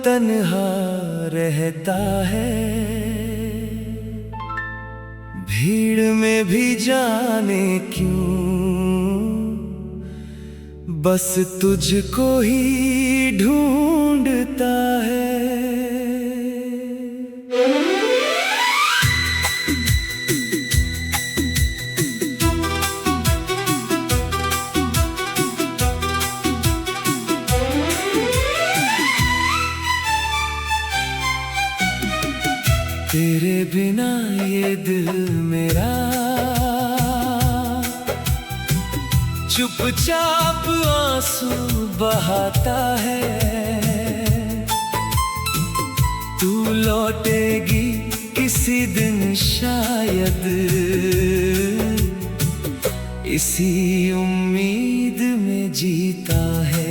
तन्हा रहता है, भीड़ में भी जाने क्यों बस तुझको ही ढूंढता है। तेरे बिना ये दिल मेरा चुपचाप आंसू बहाता है। तू लौटेगी किसी दिन शायद, इसी उम्मीद में जीता है।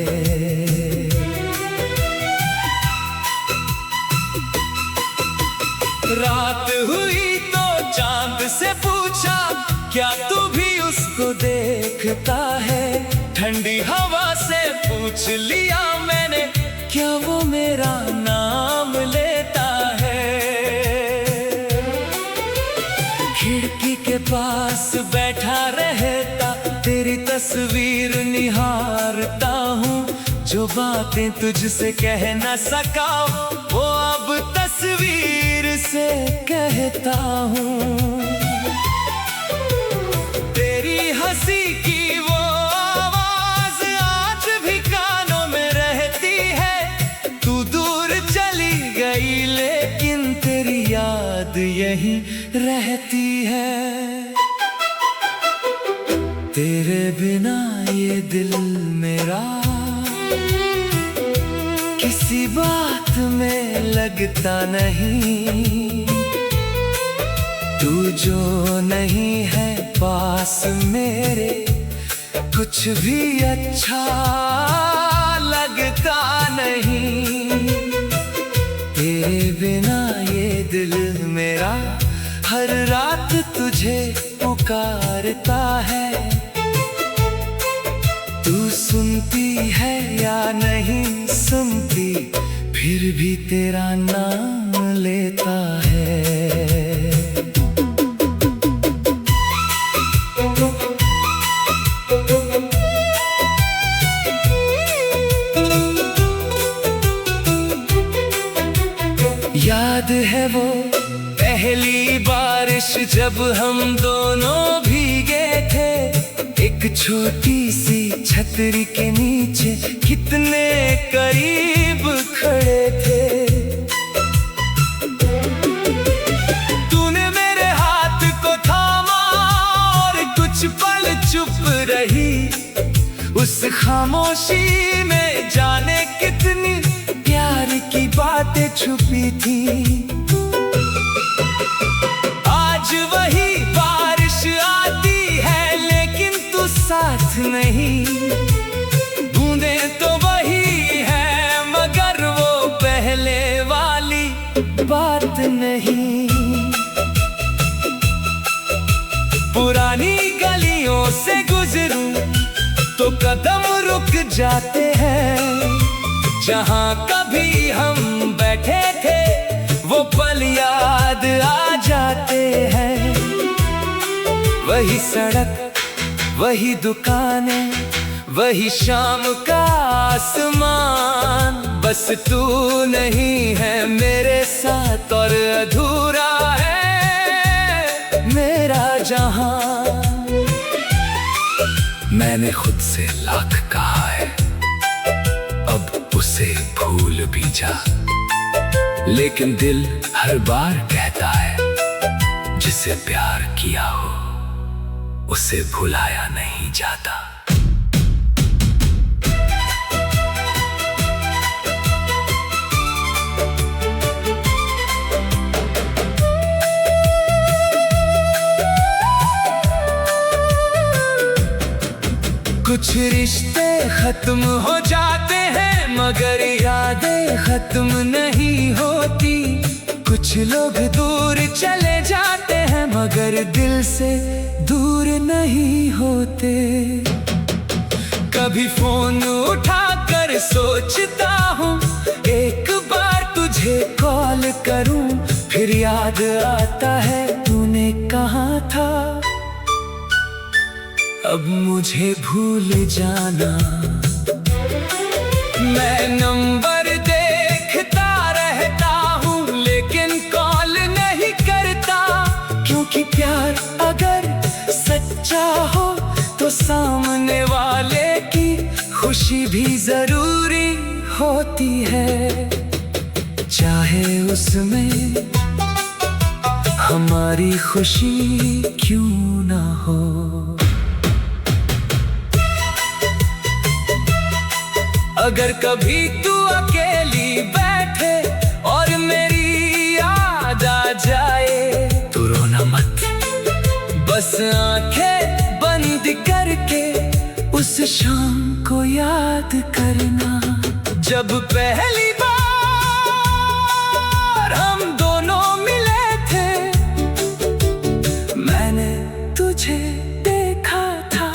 रात हुई तो चांद से पूछा, क्या तू भी उसको देखता है? ठंडी हवा से पूछ लिया मैंने, क्या वो मेरा नाम लेता है? खिड़की के पास बैठा रहता, तेरी तस्वीर निहारता हूँ। जो बातें तुझसे कह न सका वो अब तस्वीर से कहता हूँ। तेरी हंसी की वो आवाज आज भी कानों में रहती है। तू दूर चली गई लेकिन तेरी याद यहीं रहती है। तेरे बिना ये दिल मेरा किसी बात में लगता नहीं। तू जो नहीं है पास मेरे, कुछ भी अच्छा लगता नहीं। तेरे बिना ये दिल मेरा हर रात तुझे पुकारता है। तू सुनती है या नहीं सुनती, फिर भी तेरा नाम लेता है। याद है वो पहली बारिश जब हम दोनों भीगे थे, एक छोटी सी छतरी के नीचे कितने करीब खड़े थे। तूने मेरे हाथ को थामा और कुछ पल चुप रही। उस खामोशी में जाने कितनी प्यार की बातें छुपी थी। आज वही बारिश आती है लेकिन तू साथ नहीं। बूंदें तो वही है मगर वो पहले वाली बात नहीं। पुरानी गलियों से गुजरूं तो कदम रुक जाते हैं। जहां कभी हम बैठे थे वो पल याद आ जाते हैं। वही सड़क, वही दुकानें, वही शाम का आसमान। बस तू नहीं है मेरे साथ और अधूरा है मेरा जहां। मैंने खुद से लाख कहा है अब उसे भूल भी जा, लेकिन दिल हर बार कहता है जिसे प्यार किया हो उसे भुलाया नहीं जाता। कुछ रिश्ते खत्म हो जाते हैं मगर यादें खत्म नहीं होती। कुछ लोग दूर चले जाते हैं मगर दिल से दूर नहीं होते। कभी फोन उठाकर सोचता हूँ एक बार तुझे कॉल करूं फिर याद आता है तूने कहा था। अब मुझे भूल जाना, मैं नंबर देखता रहता हूँ लेकिन कॉल नहीं करता। क्योंकि प्यार अगर सच्चा हो तो सामने वाले की खुशी भी जरूरी होती है, चाहे उसमें हमारी खुशी क्यों ना हो। अगर कभी तू अकेली बैठे और मेरी याद आ जाए तो रोना मत, बस आंखें बंद करके उस शाम को याद करना जब पहली बार हम दोनों मिले थे। मैंने तुझे देखा था,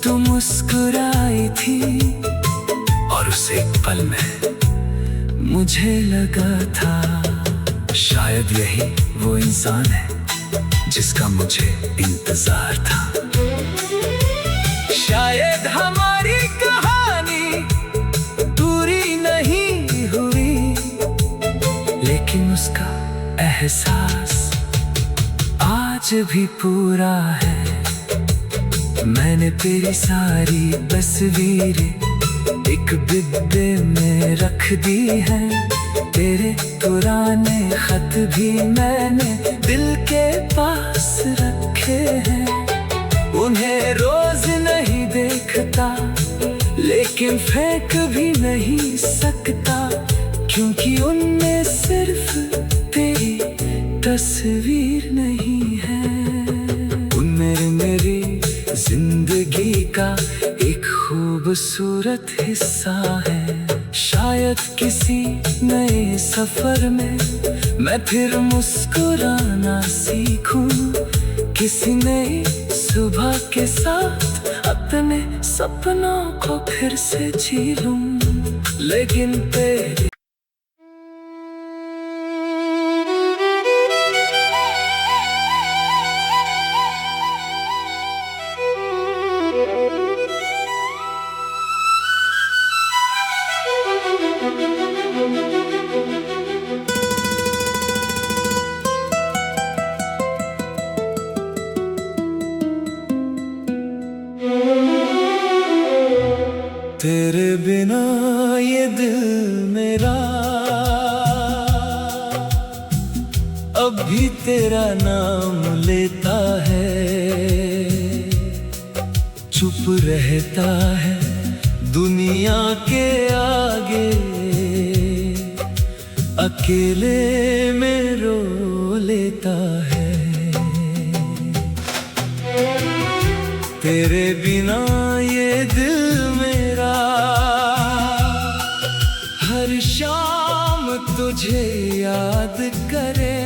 तू मुस्कुराई थी और उस एक पल में मुझे लगा था शायद यही वो इंसान है जिसका मुझे इंतजार था। शायद हमारी कहानी पूरी नहीं हुई लेकिन उसका एहसास आज भी पूरा है। मैंने तेरी सारी तस्वीरें एक डिब्बे में रख दी है, तेरे पुराने खत भी मैंने दिल के पास रखे हैं। उन्हें रोज नहीं देखता लेकिन फेंक भी नहीं सकता, क्योंकि उनमें सिर्फ तेरी तस्वीर नहीं है। उनमें मेरी जिंदगी का एक खूबसूरत हिस्सा है। शायद किसी नए सफर में मैं फिर मुस्कुराना सीखूं, किसी नई सुबह के साथ अपने सपनों को फिर से जी लूं। लेकिन तेरी तेरे बिना ये दिल मेरा अब भी तेरा नाम लेता है। चुप रहता है दुनिया के आगे, अकेले में रो लेता है। तेरे बिना ये दिल मेरा हर शाम तुझे याद करे।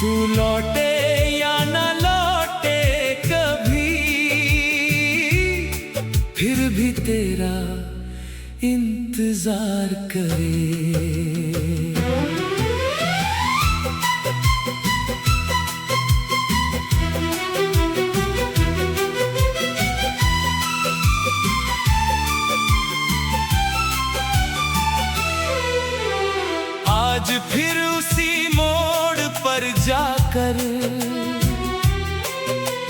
तू लौटे या न लौटे कभी, फिर भी तेरा इंतजार करे। आज फिर उसी मोड़ पर जाकर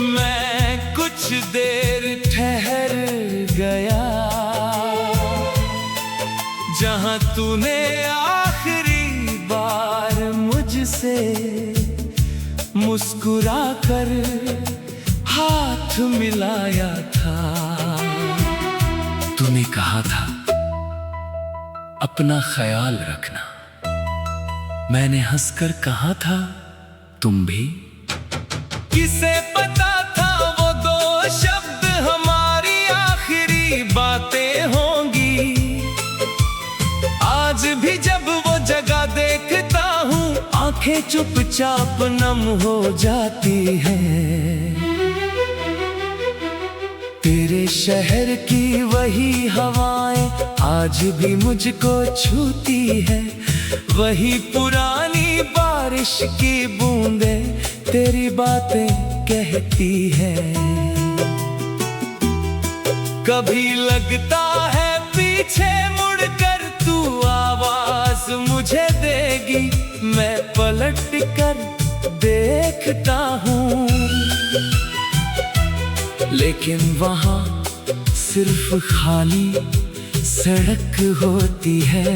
मैं कुछ देर ठहर गया, जहां तूने आखिरी बार मुझसे मुस्कुरा कर हाथ मिलाया था। तूने कहा था अपना ख्याल रखना, मैंने हंसकर कहा था तुम भी। किसे पता था वो दो शब्द हमारी आखिरी बातें होंगी। आज भी जब वो जगह देखता हूँ आंखें चुपचाप नम हो जाती हैं। तेरे तेरे शहर की वही हवाएं आज भी मुझको छूती है, वही पुरानी बारिश की बूंदें तेरी बातें कहती हैं। कभी लगता है पीछे मुड़कर तू आवाज मुझे देगी, मैं पलट कर देखता हूँ, लेकिन वहाँ सिर्फ खाली सड़क होती है।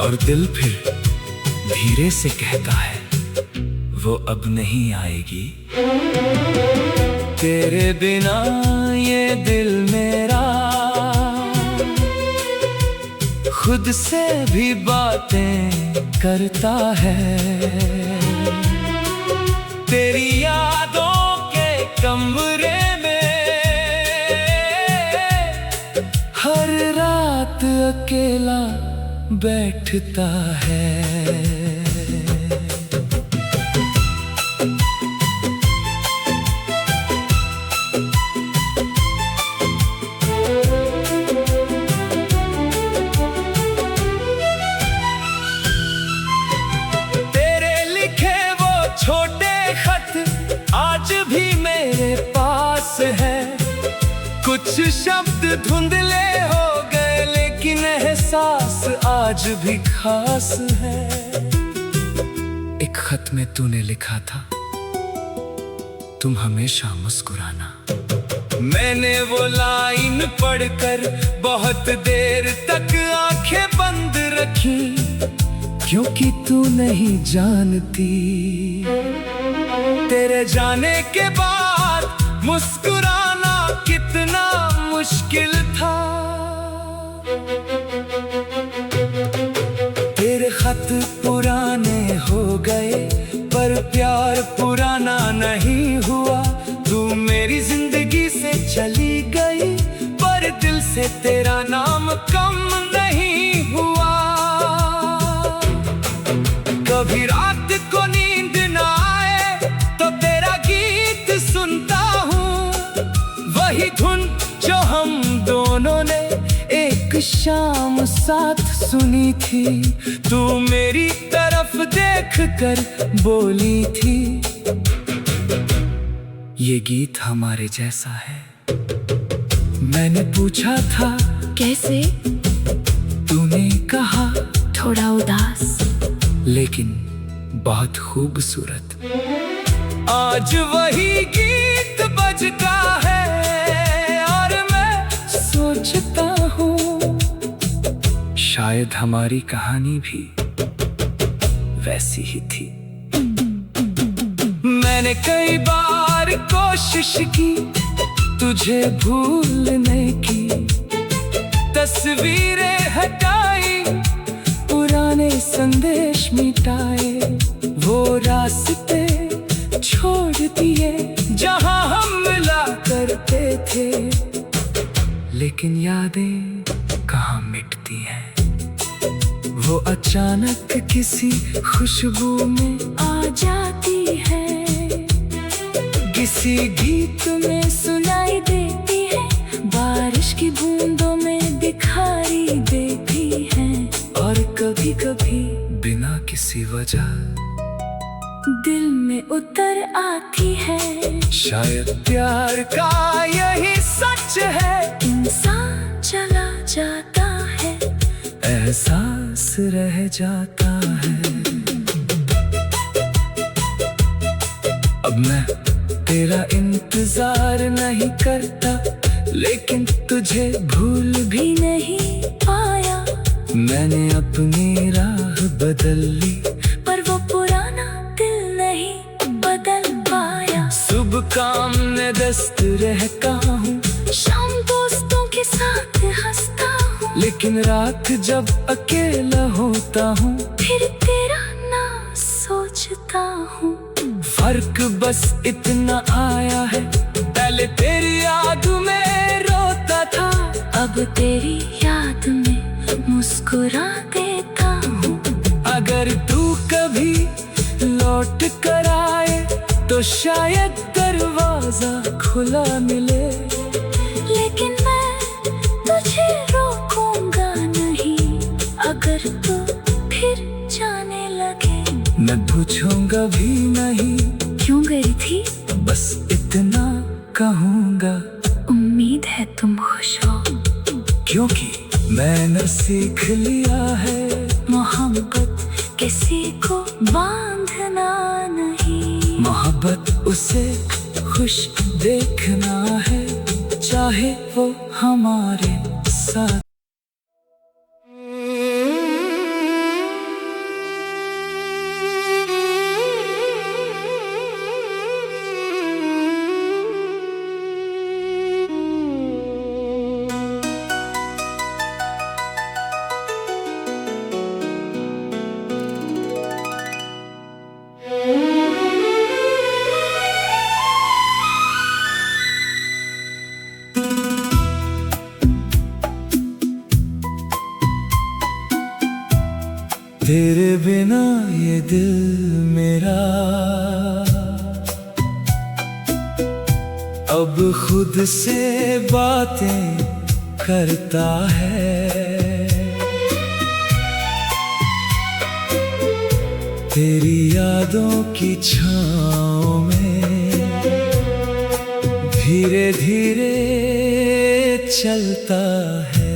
और दिल फिर धीरे से कहता है वो अब नहीं आएगी। तेरे बिना ये दिल मेरा खुद से भी बातें करता है। तेरी यादों के कमरे में हर रात अकेला बैठता है। छोटे खत आज भी मेरे पास है, कुछ शब्द धुंधले हो गए लेकिन एहसास आज भी खास है। एक खत में तूने लिखा था तुम हमेशा मुस्कुराना। मैंने वो लाइन पढ़कर बहुत देर तक आंखें बंद रखी, क्योंकि तू नहीं जानती तेरे जाने के बाद मुस्कुराना कितना मुश्किल था। तेरे खत पुराने हो गए पर प्यार पुराना नहीं हुआ। तू मेरी जिंदगी से चली गई पर दिल से तेरा नाम कम नहीं हुआ। कभी रात को नींद ना आए तो तेरा गीत सुनता हूँ, वही धुन जो हम दोनों ने एक शाम साथ सुनी थी। तू मेरी तरफ देखकर बोली थी ये गीत हमारे जैसा है। मैंने पूछा था कैसे? तूने कहा थोड़ा उदास लेकिन बहुत खूबसूरत। आज वही गीत बजता है और मैं सोचता हूँ शायद हमारी कहानी भी वैसी ही थी। मैंने कई बार कोशिश की तुझे भूलने की, तस्वीरें हटाई पुराने संदेश मिटाए, वो रास्ते छोड़ दिए जहां हम मिला करते थे। लेकिन यादें कहाँ मिटती हैं, वो अचानक किसी खुशबू में आ जाती है, किसी गीत में सुनाई देती है, बारिश की बूंदों में दिखाई देती है। और कभी कभी बिना किसी वजह दिल में उतर आती है। शायद प्यार का यही सच है, इंसान चला जाता है, एहसास रह जाता है। अब मैं तेरा इंतजार नहीं करता, लेकिन तुझे भूल भी नहीं पाया। मैंने अपनी राह बदल ली पर वो पुराना दिल नहीं बदल पाया। सुबह काम में व्यस्त रहता हूँ, शाम दोस्तों के साथ हंसता हूँ, लेकिन रात जब अकेला होता हूँ फिर तेरा नाम सोचता हूँ। फर्क बस इतना आया है, पहले तेरी याद में रोता था, अब तेरी याद में मुस्कुरा देता हूँ। अगर तू कभी लौट कर आए तो शायद दरवाजा खुला मिले। पूछूंगा भी नहीं, क्यों गई थी? बस इतना कहूंगा, उम्मीद है तुम खुश हो, क्योंकि मैंने सीख लिया है मोहब्बत किसी को बांधना नहीं। मोहब्बत उसे खुश देखना है, चाहे वो हमारे साथ। तेरे बिना ये दिल मेरा अब खुद से बातें करता है। तेरी यादों की छाँव में धीरे धीरे चलता है।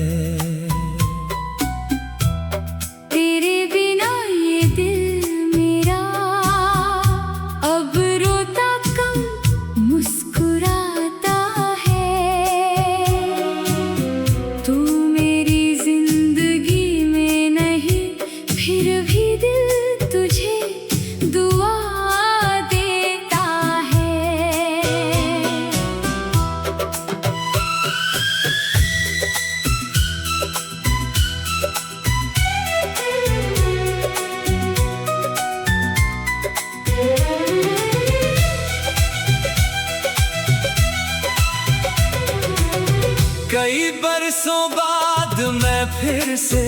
कई बरसों बाद मैं फिर से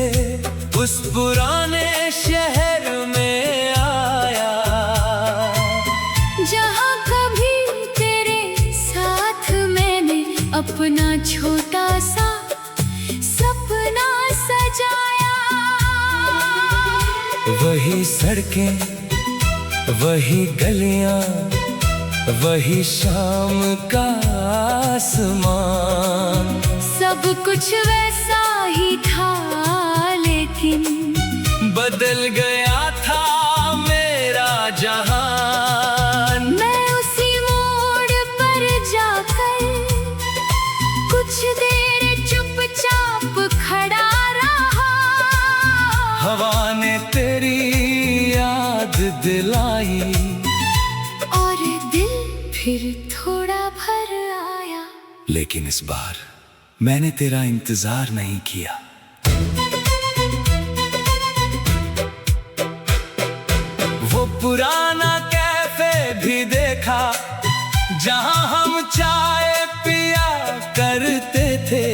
उस पुराने शहर में आया, जहाँ कभी तेरे साथ मैंने अपना छोटा सा सपना सजाया। वही सड़कें, वही गलियां, वही शाम का आसमान, सब कुछ वैसा ही था, लेकिन बदल गया था मेरा जहान। मैं उसी मोड़ पर जाकर कुछ देर चुपचाप खड़ा रहा। हवा ने तेरी याद दिलाई और दिल फिर थोड़ा भर आया। लेकिन इस बार मैंने तेरा इंतजार नहीं किया। वो पुराना कैफे भी देखा, जहां हम चाय पिया करते थे।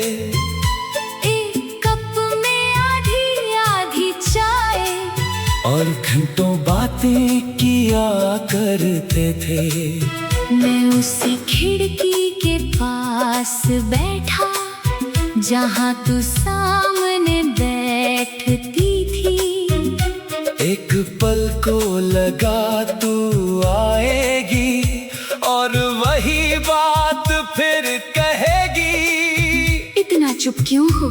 एक कप में आधी आधी चाय और घंटों बातें किया करते थे। मैं उसी खिड़की के पास बैठा, जहाँ तू सामने बैठती थी। एक पल को लगा तू आएगी और वही बात फिर कहेगी। इतना चुप क्यों हो?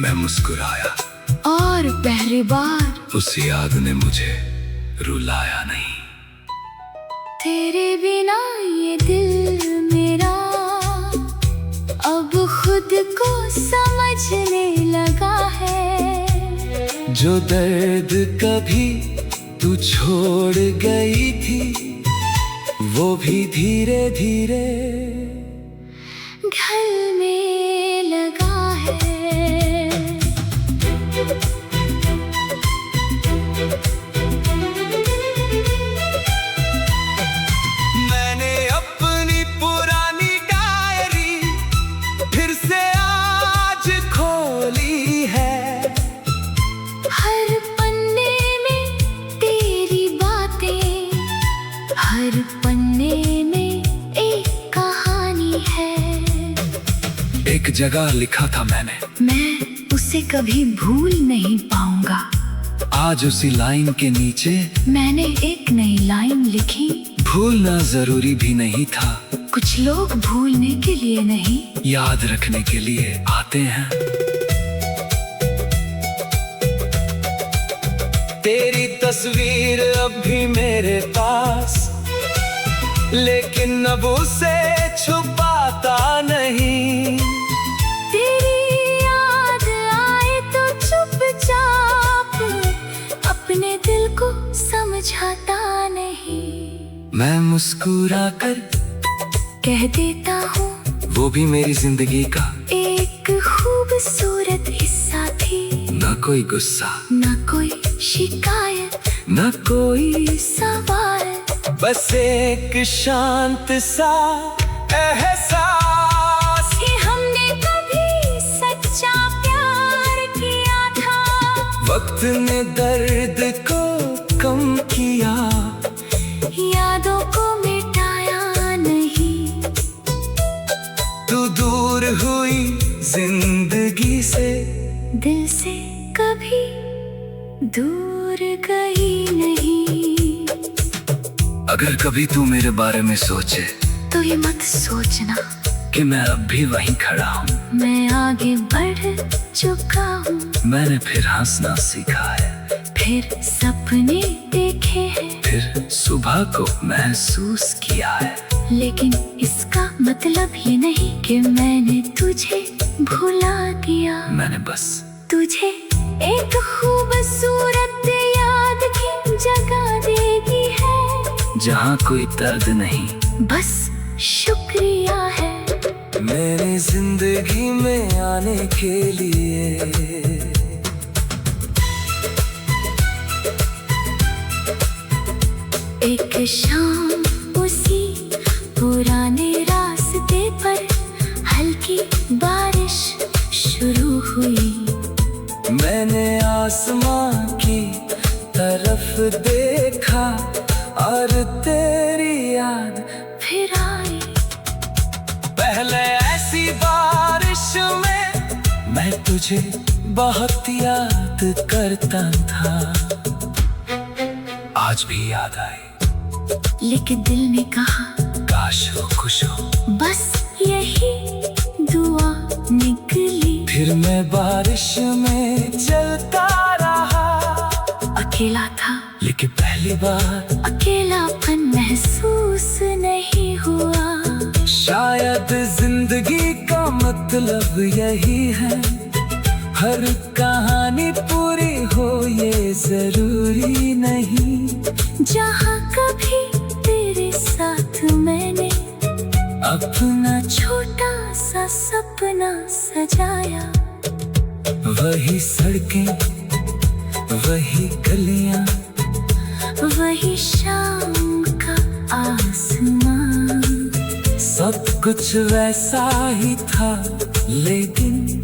मैं मुस्कुराया और पहली बार उस याद ने मुझे रुलाया नहीं। तेरे बिना ये दिल मेरा अब खुद को समझने लगा है। जो दर्द कभी तू छोड़ गई थी, वो भी धीरे धीरे ढलने लगा है। मैंने अपनी पुरानी डायरी फिर से आज खोली है। हर पन्ने में तेरी बातें, हर पन्ने में एक कहानी है। एक जगह लिखा था मैंने, मैं उसे कभी भूल नहीं पाऊंगा। आज उसी लाइन के नीचे मैंने एक नई लाइन लिखी। भूलना जरूरी भी नहीं था, कुछ लोग भूलने के लिए नहीं, याद रखने के लिए आते हैं। तेरी तस्वीर अब भी मेरे पास, लेकिन अब उसे छुपाता नहीं। तेरी याद आए तो चुपचाप अपने दिल को समझाता नहीं। मैं मुस्कुरा कर कह देता हूँ वो भी मेरी जिंदगी का एक खूबसूरत हिस्सा थी। न कोई गुस्सा, न कोई शिकायत, न कोई सवाल, बस एक शांत सा एहसास कि हमने कभी सच्चा प्यार किया था। वक्त ने दर्द को कम किया, यादों को मिटाया नहीं। तू दूर हुई जिंदगी से, दिल से कभी दूर गई नहीं। अगर कभी तू मेरे बारे में सोचे तो ये मत सोचना कि मैं अब भी वहीं खड़ा हूँ। मैं आगे बढ़ चुका हूँ, मैंने फिर हंसना सीखा है, फिर सपने देखे हैं, फिर सुबह को महसूस किया है। लेकिन इसका मतलब ये नहीं कि मैंने तुझे भुला दिया। मैंने बस तुझे एक खूबसूरत याद की जगह देगी है, जहाँ कोई दर्द नहीं, बस शुक्रिया है मेरी जिंदगी में आने के लिए। एक शाम उसी पुराने रास्ते पर हल्की बारिश शुरू हुई। मैंने आसमां की तरफ देखा और तेरी याद फिर आई। पहले ऐसी बारिश में मैं तुझे बहुत याद करता था, आज भी याद आए, लेकिन दिल ने कहा काश वो खुश हो। बस यही दुआ निकली। फिर मैं बारिश में चलता रहा, अकेला था लेकिन पहली बार अकेलापन महसूस नहीं हुआ। शायद जिंदगी का मतलब यही है, हर कहानी पूरी हो ये जरूरी नहीं। जहाँ कभी तेरे साथ मैंने अपना छोटा सा सपना सजाया, वही सड़कें, वही गलियां, वही शाम का आसमान, सब कुछ वैसा ही था, लेकिन